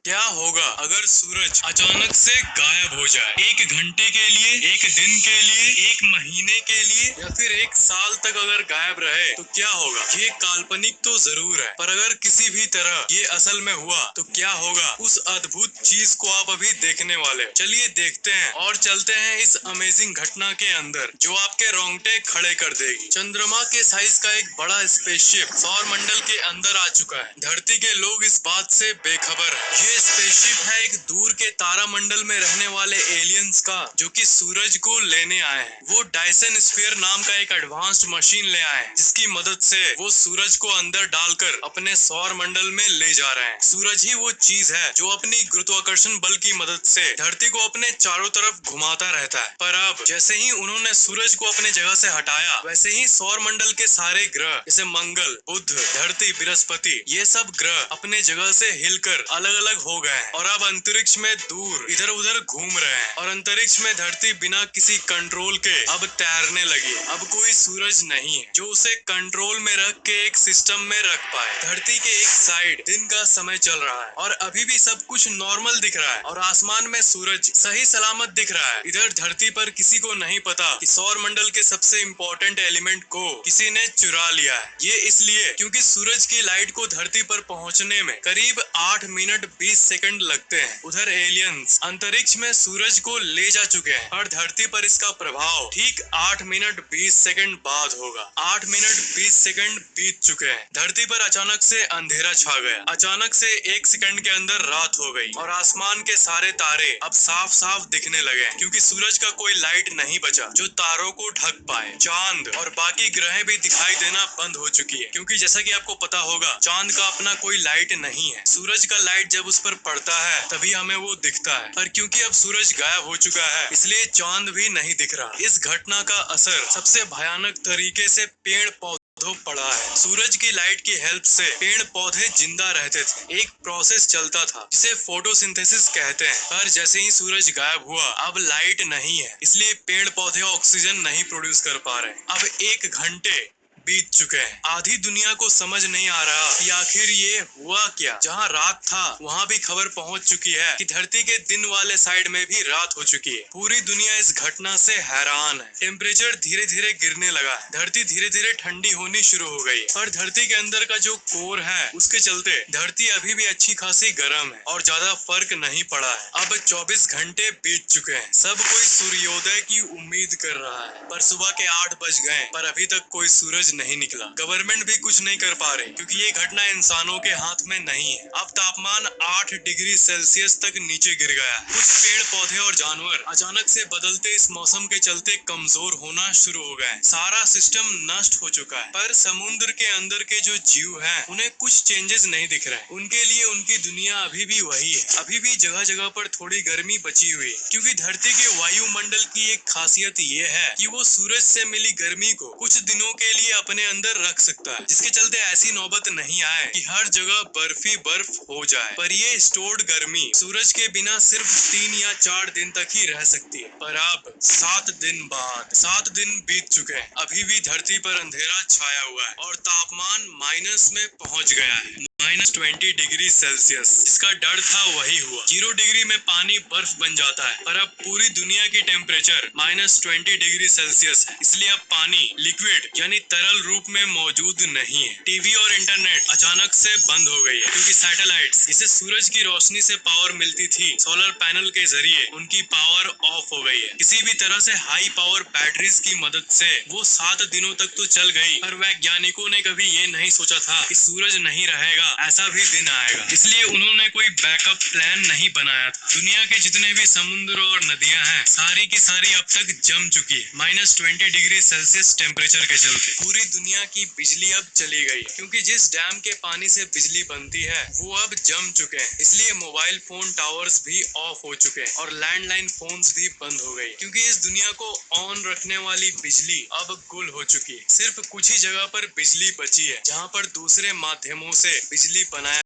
क्या होगा अगर सूरज अचानक से गायब हो जाए? एक घंटे के लिए, एक दिन के लिए, एक महीने के लिए या फिर एक साल तक अगर गायब रहे तो क्या होगा? ये काल्पनिक तो जरूर है, पर अगर किसी भी तरह ये असल में हुआ तो क्या होगा? उस अद्भुत चीज को आप अभी देखने वाले हो। चलिए देखते हैं और चलते हैं इस अमेजिंग घटना के अंदर जो आपके रोंगटे खड़े कर देगी। चंद्रमा के साइज का एक बड़ा स्पेसशिप सौर मंडल के अंदर आ चुका है। धरती के लोग इस बात से बेखबर है। ये स्पेसशिप है एक दूर के तारामंडल में रहने वाले एलियंस का, जो कि सूरज को लेने आए हैं। वो डायसन स्फीयर नाम का एक एडवांस्ड मशीन ले आए हैं, जिसकी मदद से वो सूरज को अंदर डालकर अपने सौर मंडल में ले जा रहे हैं। सूरज ही वो चीज है जो अपनी गुरुत्वाकर्षण बल की मदद से धरती को अपने चारों तरफ घुमाता रहता है। पर अब जैसे ही उन्होंने सूरज को अपने जगह से हटाया, वैसे ही सौर मंडल के सारे ग्रह जैसे मंगल, बुध, धरती, बृहस्पति, ये सब ग्रह अपने जगह से हिलकर अलग अलग हो गए हैं और अब अंतरिक्ष में दूर इधर उधर घूम रहे हैं। और अंतरिक्ष में धरती बिना किसी कंट्रोल के अब तैरने लगी है। अब कोई सूरज नहीं है जो उसे कंट्रोल में रख के एक सिस्टम में रख पाए। धरती के एक साइड दिन का समय चल रहा है और अभी भी सब कुछ नॉर्मल दिख रहा है और आसमान में सूरज सही सलामत दिख रहा है। इधर धरती पर किसी को नहीं पता कि सौर मंडल के सबसे इम्पोर्टेंट एलिमेंट को किसी ने चुरा लिया है। ये इसलिए क्योंकि सूरज की लाइट को धरती पर पहुंचने में करीब 8 मिनट 20 सेकंड लगते हैं। उधर एलियंस अंतरिक्ष में सूरज को ले जा चुके हैं और धरती पर इसका प्रभाव ठीक 8 मिनट 20 सेकंड बाद होगा। 8 मिनट 20 सेकंड बीत चुके हैं। धरती पर अचानक से अंधेरा छा गया। अचानक से 1 सेकंड के अंदर रात हो गई और आसमान के सारे तारे अब साफ साफ दिखने लगे हैं, क्योंकि सूरज का कोई लाइट नहीं बचा जो तारों को ढक पाए। चांद और बाकी ग्रहें भी दिखाई देना बंद हो चुकी है, क्योंकि जैसा कि आपको पता होगा चांद का अपना कोई लाइट नहीं है। सूरज का लाइट जब उस पर पड़ता है तभी हमें वो दिखता है, पर क्योंकि अब सूरज गायब हो चुका है इसलिए चांद भी नहीं दिख रहा। इस घटना का असर सबसे भयानक तरीके से पेड़ पौधों पड़ा है। सूरज की लाइट की हेल्प से पेड़ पौधे जिंदा रहते थे। एक प्रोसेस चलता था जिसे फोटोसिंथेसिस कहते हैं, पर जैसे ही सूरज गायब हुआ अब लाइट नहीं है, इसलिए पेड़ पौधे ऑक्सीजन नहीं प्रोड्यूस कर पा रहे। अब 1 घंटे बीत चुके हैं। आधी दुनिया को समझ नहीं आ रहा कि आखिर ये हुआ क्या। जहां रात था वहां भी खबर पहुंच चुकी है कि धरती के दिन वाले साइड में भी रात हो चुकी है। पूरी दुनिया इस घटना से हैरान है। टेम्परेचर धीरे धीरे गिरने लगा है। धरती धीरे धीरे ठंडी होनी शुरू हो गई है, पर धरती के अंदर का जो कोर है उसके चलते धरती अभी भी अच्छी खासी गर्म है और ज्यादा फर्क नहीं पड़ा है। अब 24 घंटे बीत चुके हैं। सब कोई सूर्योदय की उम्मीद कर रहा है, पर सुबह के 8 बज गए पर अभी तक कोई सूरज नहीं निकला। गवर्नमेंट भी कुछ नहीं कर पा रही, क्योंकि ये घटना इंसानों के हाथ में नहीं है। अब तापमान 8 डिग्री सेल्सियस तक नीचे गिर गया है। कुछ पेड़ पौधे और जानवर अचानक से बदलते इस मौसम के चलते कमजोर होना शुरू हो गए। सारा सिस्टम नष्ट हो चुका है, पर समुद्र के अंदर के जो जीव हैं उन्हें कुछ चेंजेस नहीं दिख रहे। उनके लिए उनकी दुनिया अभी भी वही है। अभी भी जगह जगह पर थोड़ी गर्मी बची हुई है, क्योंकि धरती के वायुमंडल की एक खासियत ये है कि वो सूरज से मिली गर्मी को कुछ दिनों के लिए अपने अंदर रख सकता है, जिसके चलते ऐसी नौबत नहीं आए कि हर जगह बर्फ ही बर्फ हो जाए। पर ये स्टोर्ड गर्मी सूरज के बिना सिर्फ 3 या 4 दिन तक ही रह सकती है। पर अब 7 दिन बाद 7 दिन बीत चुके हैं। अभी भी धरती पर अंधेरा छाया हुआ है और तापमान माइनस में पहुंच गया है। -20 डिग्री सेल्सियस। जिसका डर था वही हुआ। 0 डिग्री में पानी बर्फ बन जाता है, पर अब पूरी दुनिया की टेम्परेचर -20 डिग्री सेल्सियस है। इसलिए अब पानी लिक्विड यानी तरल रूप में मौजूद नहीं है। टीवी और इंटरनेट अचानक से बंद हो गई है, क्योंकि सैटेलाइट्स जिसे सूरज की रोशनी से पावर मिलती थी सोलर पैनल के जरिए उनकी पावर ऑफ हो गई है। किसी भी तरह से हाई पावर बैटरीज की मदद से वो 7 दिनों तक तो चल गई, पर वैज्ञानिकों ने कभी ये नहीं सोचा था कि सूरज नहीं रहेगा, ऐसा भी दिन आएगा। इसलिए उन्होंने कोई बैकअप प्लान नहीं बनाया था। दुनिया के जितने भी समुद्र और नदियां हैं सारी की सारी अब तक जम चुकी है -20 डिग्री सेल्सियस टेम्परेचर के चलते। पूरी दुनिया की बिजली अब चली गई, क्योंकि जिस डैम के पानी से बिजली बनती है वो अब जम चुके हैं। इसलिए मोबाइल फोन टावर्स भी ऑफ हो चुके हैं और लैंडलाइन फोन्स भी बंद हो गई, क्योंकि इस दुनिया को ऑन रखने वाली बिजली अब गुल हो चुकी है। सिर्फ कुछ ही जगह पर बिजली बची है जहाँ पर दूसरे माध्यमों से बिजली बनाया